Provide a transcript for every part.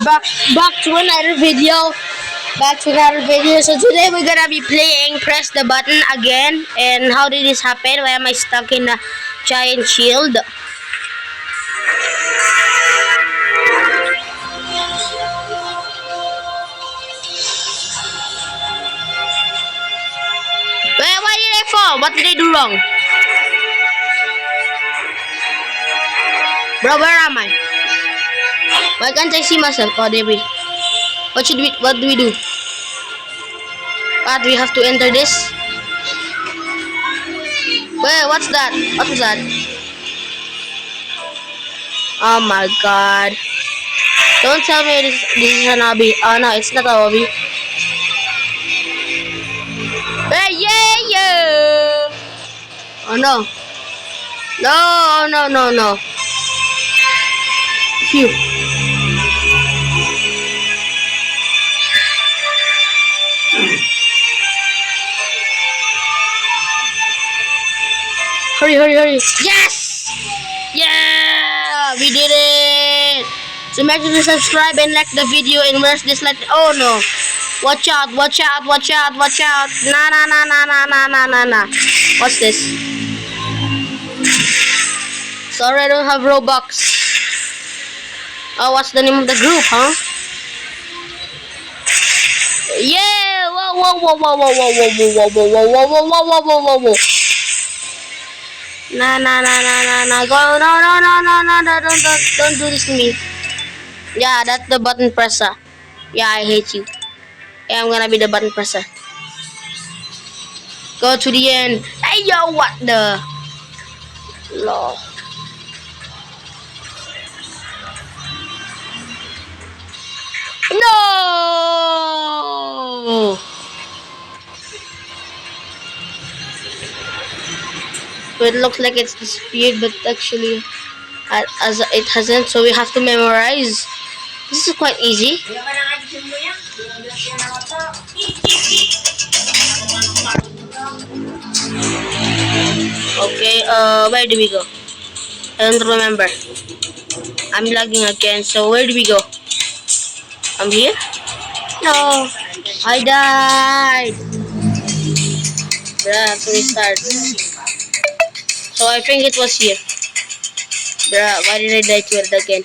back to another video. So today we're gonna be playing press the button again. And how did this happen? Why am I stuck in a giant shield? Why did I fall? What did I do wrong? Bro, where am I? Why can't I see myself? Oh, there we. What do we do? What, we have to enter this? Wait, what's that? What was that? Oh my god. Don't tell me this is an hobby. Oh no, it's not a hobby. Hey, yeah! Oh no. No. Phew. Hurry. Yes! Yeah! We did it! So make sure to subscribe and like the video, and where's this like? Oh no! Watch out! Nah. What's this? Sorry, I don't have Robux. Oh, what's the name of the group, huh? Yeah! Whoa. Nah. Go. No. Don't do this to me. Yeah, that's the button presser. Yeah, I hate you. Yeah, I'm gonna be the button presser. Go to the end. Hey, yo, what the? Lol. No! So it looks like it's disappeared, but actually, as it hasn't. So we have to memorize. This is quite easy. Okay, where do we go? I don't remember. I'm lagging again, so where do we go? I'm here? No, I died. Bruh, to restart. So I think it was here. Bruh, why did I die to it again?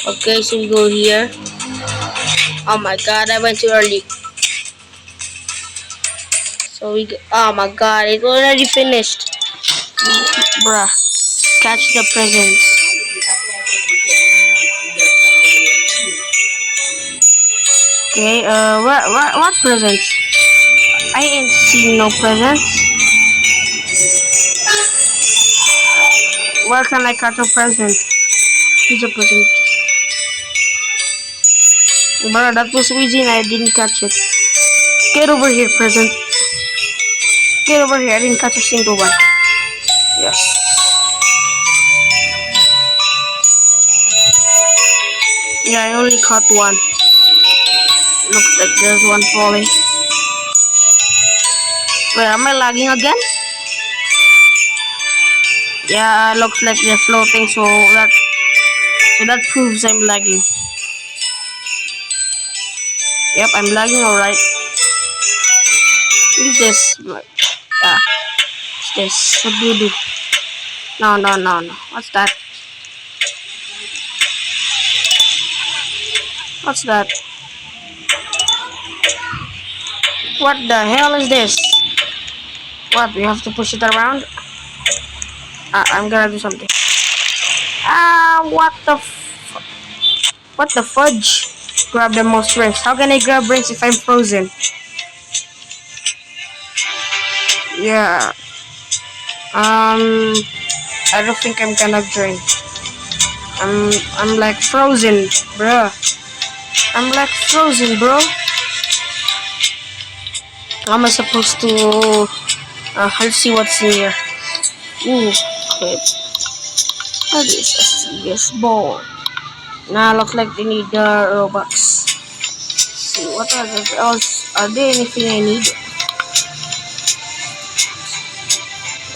Okay, so we go here. Oh my god, I went too early. So we go, oh my god, it already finished. Bruh, catch the presents. Okay, what presents? I ain't seen no presents. Where can I catch a present? Here's a present. Bruh, that was easy and I didn't catch it. Get over here, present. Get over here, I didn't catch a single one. Yes. Yeah, I only caught one. Looks like there's one falling. Wait, am I lagging again? Yeah, looks like they're floating, so that proves I'm lagging. Yep, I'm lagging, alright. What is this? Yeah. What's this? What do you do? No. What's that? What's that? What the hell is this? What, we have to push it around? I'm gonna do something. What the fudge? Grab the most rings. How can I grab rings if I'm frozen? Yeah. I don't think I'm gonna join. I'm like frozen, bruh. I'm like frozen, bro. How am I supposed to? Let's see what's in here. Ooh, okay. What is a serious ball? Nah, looks like they need Robux. Let's see, what else? Are there anything I need?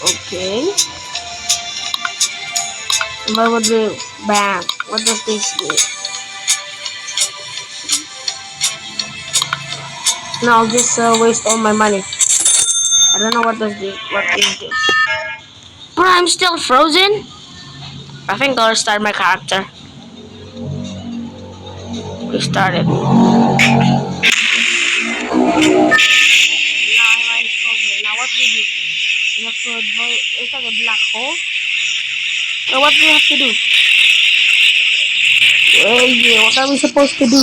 Okay. What would do? Bam. What does this do? No, I'll just waste all my money. I don't know what does this. What is this? Bro, I'm still frozen. I think I'll restart my character. We started. Now I'm frozen. Now what do we do? We have to avoid. It's like a black hole. So what do we have to do? Yeah, what are we supposed to do?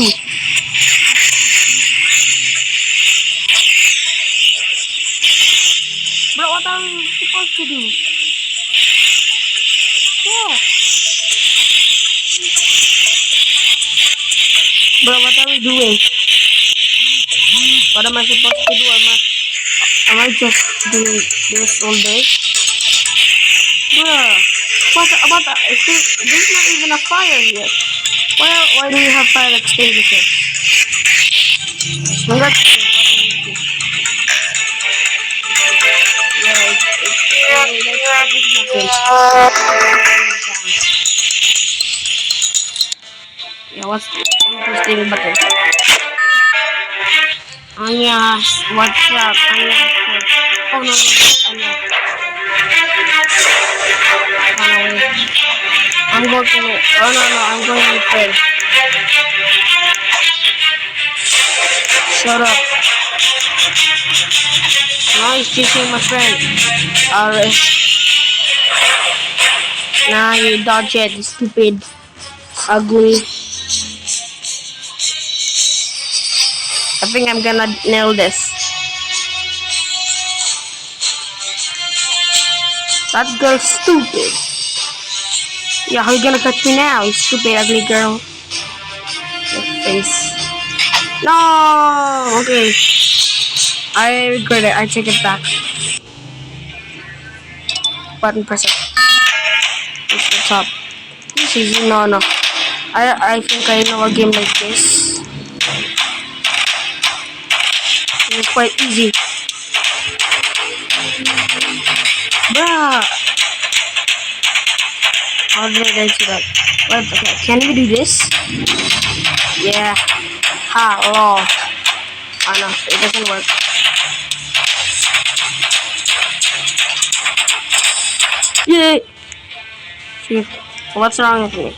Bro, what are we supposed to do? Yeah. Bro, what are we doing? What am I supposed to do? Am I just doing this all day? Bruh. What there's not even a fire here. Why do you have fire extinguisher? Well, that's good. Yeah, yeah, what's the interesting button? Anya, what's up? Anya, oh no, Anya, run away. I'm going to it. Oh no, I'm going with friend. Shut up. Now he's chasing my friend. Alright. Nah, you dodge it, you stupid, ugly. I think I'm gonna nail this. That girl's stupid. Yeah, how you gonna catch me now, you stupid ugly girl? Your face. No! Okay. I regret it. I take it back. Button press it. It's the top. This is easy. No. I think I know a game like this. It's quite easy. Bruh! How did I do that? What? Okay, can we do this? Yeah. Ha, lol. Oh no, it doesn't work. Yay! Shoot. What's wrong with me?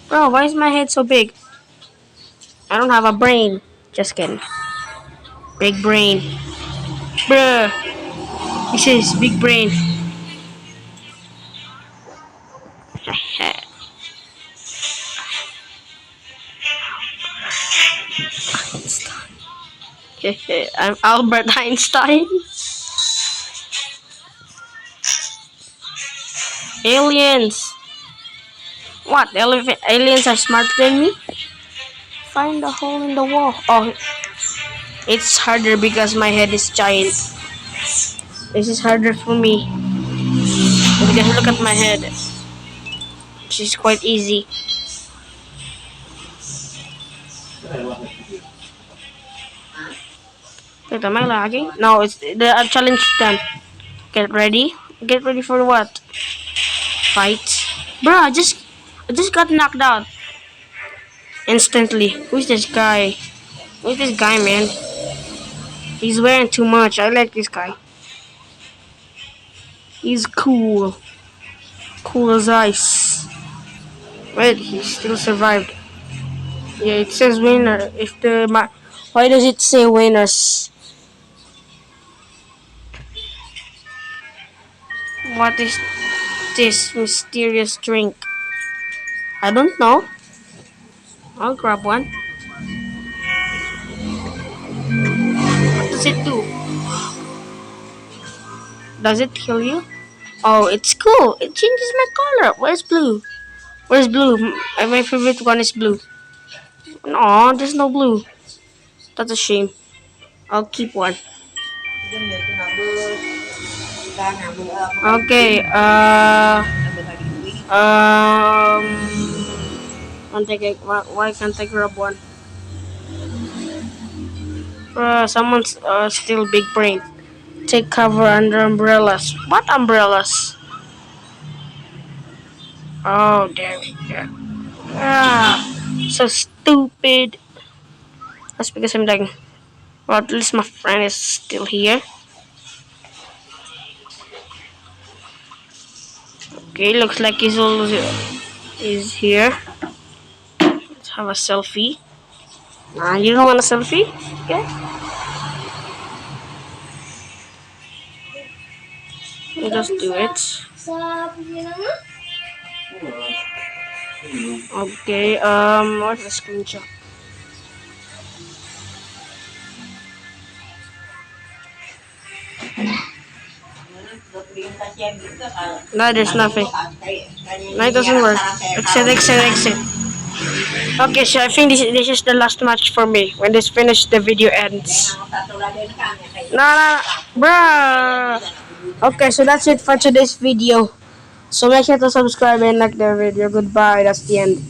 Bro, why is my head so big? I don't have a brain. Just kidding. Big brain. Bruh. This is big brain. I'm Albert Einstein. Aliens. What? Aliens are smarter than me? Find a hole in the wall. Oh, it's harder because my head is giant. This is harder for me. Because look at my head. This is quite easy. Wait, am I lagging? No, it's the challenge done. Get ready. Get ready for what? Fight. Bro, I just got knocked out. Instantly. Who's this guy? Who's this guy, man? He's wearing too much. I like this guy. He's cool. Cool as ice. Wait, he still survived. Yeah, it says winner. Why does it say winners? What is this mysterious drink? I don't know. I'll grab one. What does it do? Does it kill you? Oh, it's cool. It changes my color. Where's blue? Where's blue? My favorite one is blue. No, there's no blue. That's a shame. I'll keep one. Okay, why can't I grab one? Someone's still big brain. Take cover under umbrellas. What umbrellas? Oh, there we go. Ah, so stupid. That's because I'm like, well, at least my friend is still here. Okay, looks like he's all is here. Let's have a selfie. Nah, you don't want a selfie? Okay. You just do it. Okay, what's the screenshot? No, there's nothing. No, it doesn't work. Exit, exit, exit. Okay, so I think this is the last match for me. When this finish, the video ends. No, no, bruh. Okay, so that's it for today's video. So make sure to subscribe and like the video. Goodbye. That's the end.